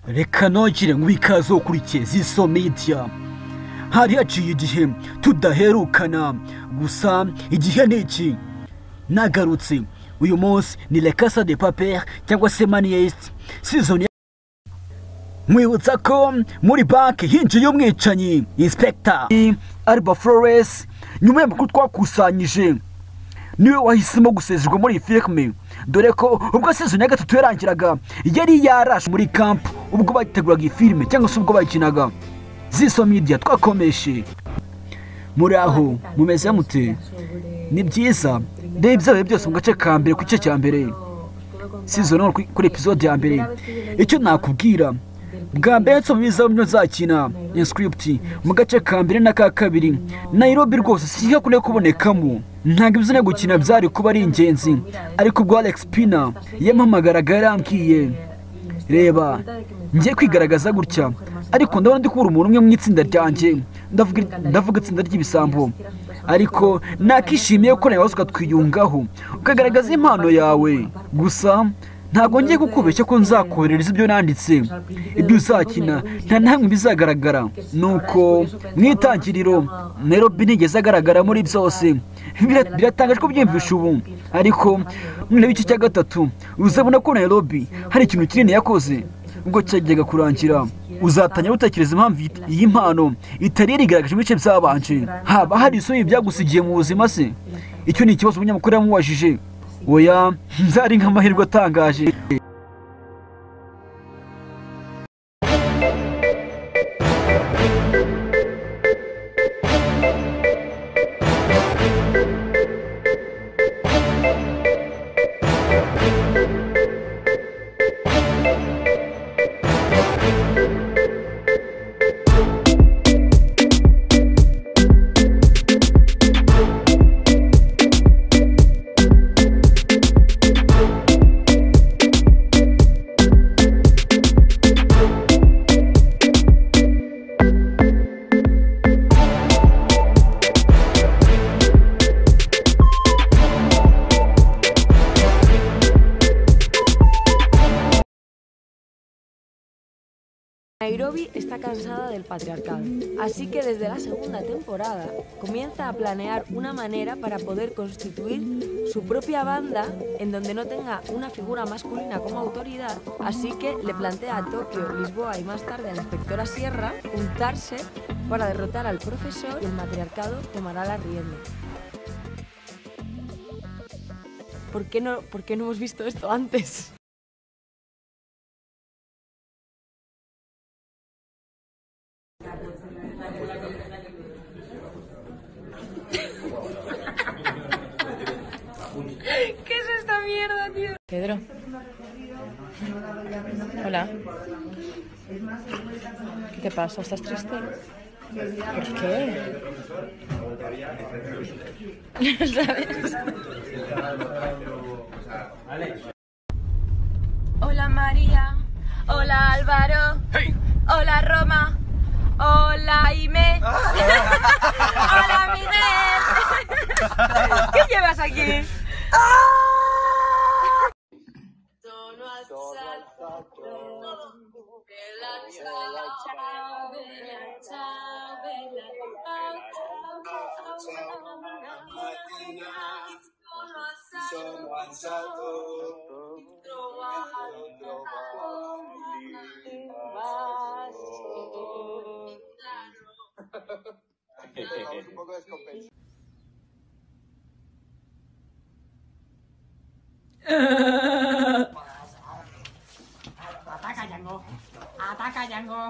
reka nongere ngo ikaze ukurikiye Ziso Media. Hari haciye igihe tudaherukana, gusa igihe ni iki nagarutse. Uyu munsi ni La Casa de Papel cyangwa se Money Heist season ya mwibutsa ko muri banki hinjiye umwicanyi Inspector Alba Flores. Nyuma y'amakuru twakusanyije, niwe wahisemo gusezerwa muri filime, dore ko ubwo season ya gatatu yarangiraga yari yarashe muri camp ubwo bateguraga iyi filime cyangwa se ubwo bayikinaga. Ziso Media twakomeshe. Muri aho mumeze mute? Ni byiza ndebe ibyabaye byose mu gace ka mbere ku gice cya mbere season kuri episode ya mbere. Icyo nakubwira bwa mbere cyo biza mu nzakina script mu gace ka mbere na ka kabiri, Nairobi rwose siya kune kubonekamo, ntabwo ibyo gukina byari kuba ari ingenzi. Ariko ubwo Alex Pina yampamagaraga yarambwiye, reba ngiye kwigaragaza gutya, ariko ndabona ndi kubura umuntu umwe mu itsinda ryanjye, ndavuga itsinda ry'ibisambo, ariko nakishimiye ko nawe wazuka twiyungaho ukagaragaza impano yawe. Gusa ntabwo ngiye kukubeshya ko nzakoherereza ibyo nanditse, ibyo uzakina nta namwe bizagaragara. Nuko mu itangiriro Nairobi ntigeze agaragara muri byose, biratangaje ko byiyumvisha ubu, ariko muri iki cya gatatu uzabona ko Nairobi hari ikintu kinini yakoze. Ubwo cyajyaga kurangira uzatangira gutekereza impamvu iyi mpano itari yarigaragaje mu bice byabanje. Haba hari isomo byagusigiye mu buzima se? Icyo ni ikibazo umunyamakuru yamubajije. Oya, nzari nk'amahirwe atangaje. Nairobi está cansada del patriarcado, así que desde la segunda temporada comienza a planear una manera para poder constituir su propia banda en donde no tenga una figura masculina como autoridad, así que le plantea a Tokio, Lisboa y más tarde a la inspectora Sierra juntarse para derrotar al profesor y el matriarcado tomará la rienda. ¿Por qué no hemos visto esto antes? ¿Qué es esta mierda, tío? Pedro. Hola. ¿Qué te pasa? ¿Estás triste? ¿Por qué? ¿No sabes? Hola María. Hola Álvaro. Hey. Hola Roma. Hola Ime. Hola Miguel. ¿Qué llevas aquí? Un poco descompensado. Ataca, Django. Ataca, Django.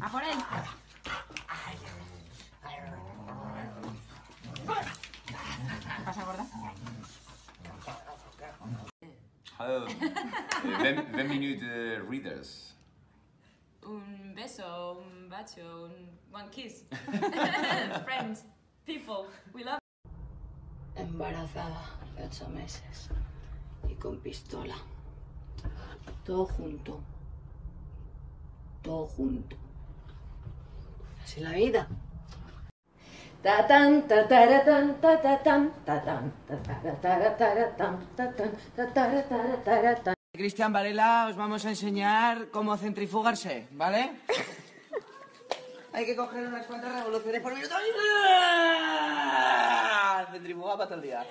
A por él. ¿Qué pasa, gorda? Hallo. 20 minuten readers. Un beso, un bacio, one kiss. Friends, people, we love. Embarazada de 8 meses y con pistola. Todo junto. Todo junto. Así la vida. Ta-tan, ta-tara-tan, ta-ta-tan, ta-tan, ta-tara-tara-tara-tan, ta-tan, ta-tara-tara-tara-tan. Cristian Varela os vamos a enseñar cómo centrifugarse, ¿vale? Hay que coger unas cuantas revoluciones por minuto y... centrifuga para todo el día.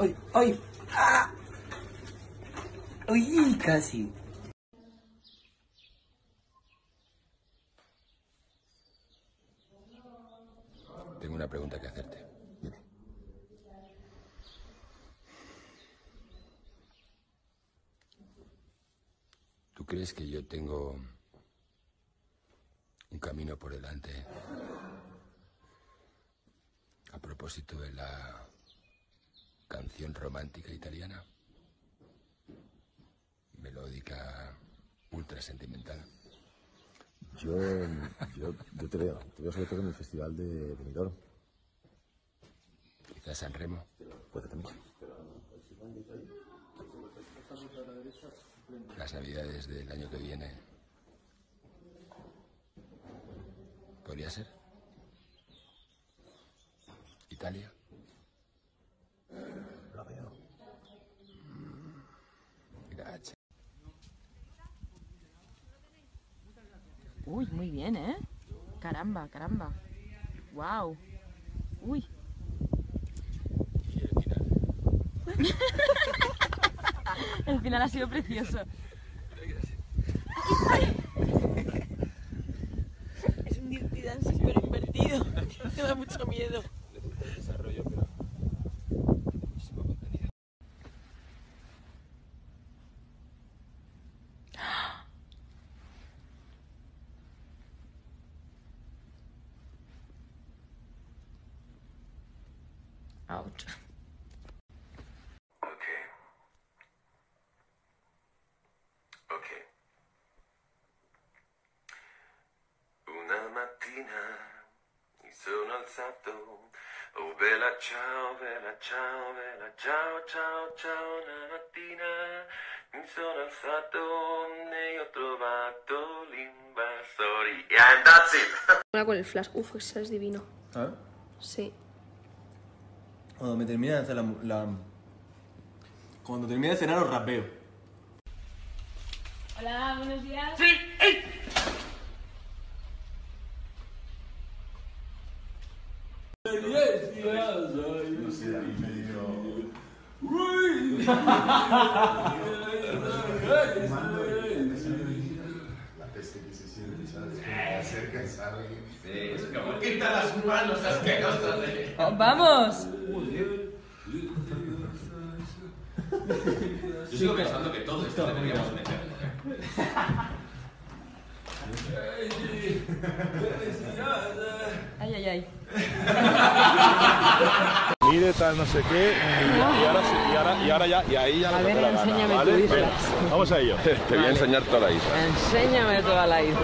¡Ay! ¡Ay! ¡Ah! ¡Uy! Casi. Tengo una pregunta que hacerte. Dime. ¿Tú crees que yo tengo un camino por delante a propósito de la canción romántica italiana? Melódica, ultra sentimental. Yo te veo sobre todo en el festival de Benidorm. Quizás San Remo. Puede también. Las navidades del año que viene. ¿Podría ser? ¿Italia? Lo veo. Gracias. Uy, muy bien, ¿eh? Caramba, caramba. Wow. Uy. Y el final. El final ha sido precioso. Es un Dirty Dancing pero invertido. Me da mucho miedo. Necesita desarrollo, pero muchísimo contenido. Ouch. Ok. Una mattina mi sono alzato. Oh bella ciao, bella ciao, bella ciao, ciao, ciao. Una mattina mi sono alzato e ho trovato l'invasori. And that's it. Una con el flash. Uf, esa es divino. ¿Ah? Sí. Cuando me termine de hacer Cuando termine de cenar os rapeo. Hola, buenos días. ¡Sí! ¡Ey! No sé, ahí medio... La peste que se siente, ¿sabes? Te acercas a alguien y dices, como quita las manos asquerosas de... ¡Vamos! Yo sigo pensando que todo esto deberíamos meter. Ay, ay, ay. Mire tal no sé qué y ahora ya y ahí ya A ver, enséñame tu isla. Venga, vamos a ello. Te voy a enseñar toda la isla. Enséñame toda la isla.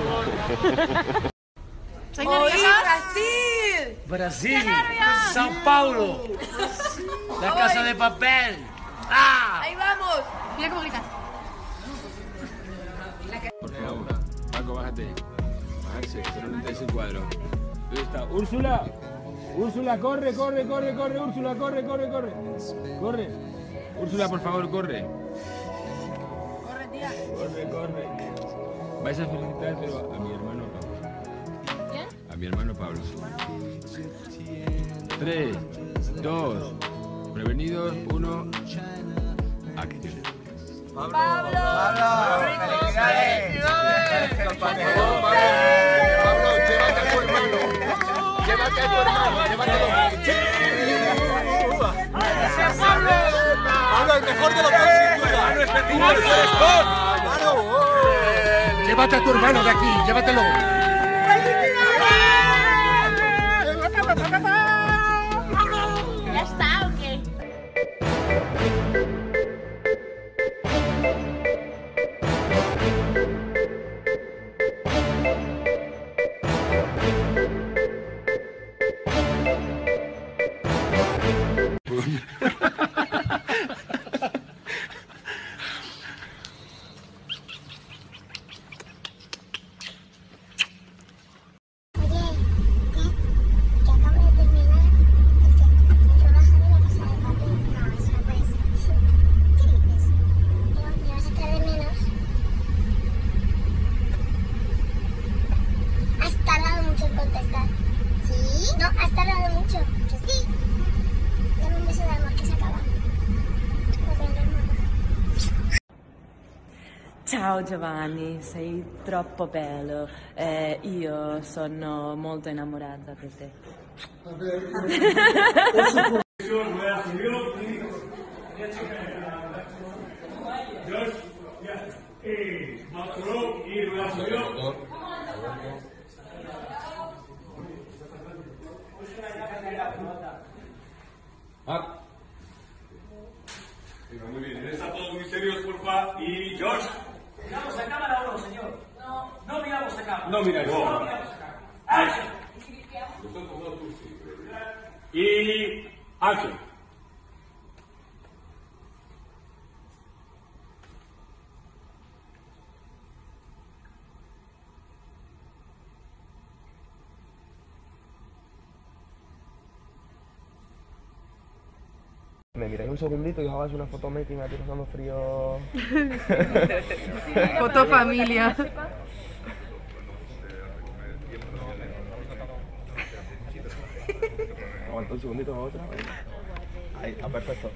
¡Estoy nerviosa! Brasil. Brasil. Sao Paulo. La Casa de Papel. ¡Ah! ¡Ahí vamos! Mira cómo gritan. Por favor, Paco, bájate. Bajarse, que solo necesitáis un cuadro. ¿Dónde está? Úrsula, Úrsula, corre, corre, corre, corre, Úrsula, corre, corre, corre. Corre. Úrsula, por favor, corre. Corre, tía. Corre, corre. Vais a felicitar, pero a mi hermano Pablo. ¿Quién? A mi hermano Pablo. 3, 2, Prevenidos, 1. Acción. ¡Pablo! ¡Felicidades! Pablo, llévate a tu hermano. Llévate a tu hermano. Llévatelo. Pablo, el mejor de los dos, sin duda. Llévate a tu hermano de aquí. Llévatelo. ¿Ya está o qué? Has tardado mucho en contestar. ¿Sí? No, has tardado mucho. Que sí. Dame un beso de amor que se acaba. Ciao Giovanni, sei troppo bello. Io sono molto innamorata di te. Muy bien, está todos muy serios, porfa. Y George. Miramos a cámara o no, señor. No miramos a cámara. No miráis. No miramos a cámara. ¡Action! Y acción. Me miráis un segundito y os hagáis una foto making aquí pasando frío. Foto familia. Aguanta un segundito a otra. Ahí, está perfecto.